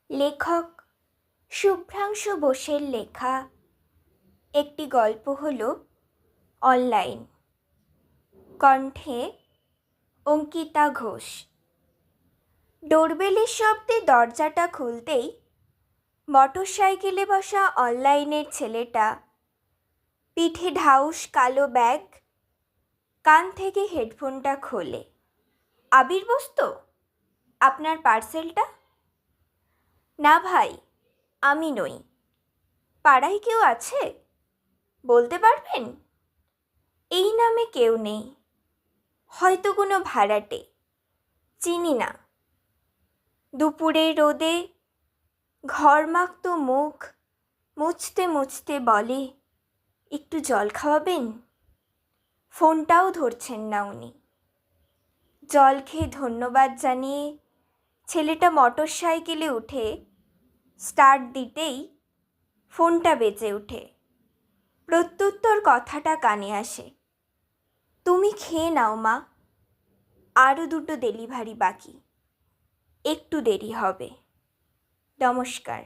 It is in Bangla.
লেখক শুভ্রাংশু বোসের লেখা একটি গল্প হল অনলাইন। কণ্ঠে অঙ্কিতা ঘোষ। ডোরবেলের শব্দে দরজাটা খুলতেই মোটরসাইকেলে বসা অনলাইনের ছেলেটা, পিঠে ঢাউস কালো ব্যাগ, কান থেকে হেডফোনটা খোলে। আবির বসতো, আপনার পার্সেলটা? না ভাই, আমি নই। পাড়ায় কেউ আছে? বলতে পারবেন? এই নামে কেউ নেই, হয়তো কোনো ভাড়াটে, চিনি না। দুপুরের রোদে ঘরমাক্ত মুখ মুছতে মুছতে বলে, একটু জল খাওয়াবেন? ফোনটাও ধরছেন না উনি। জল খেয়ে ধন্যবাদ জানিয়ে ছেলেটা মোটরসাইকেলে উঠে স্টার্ট দিতেই ফোনটা বেজে ওঠে। প্রত্যুত্তর কথাটা কানে আসে, তুমি খেয়ে নাও মা, আরও 2টো ডেলিভারি বাকি, একটু দেরি হবে। নমস্কার।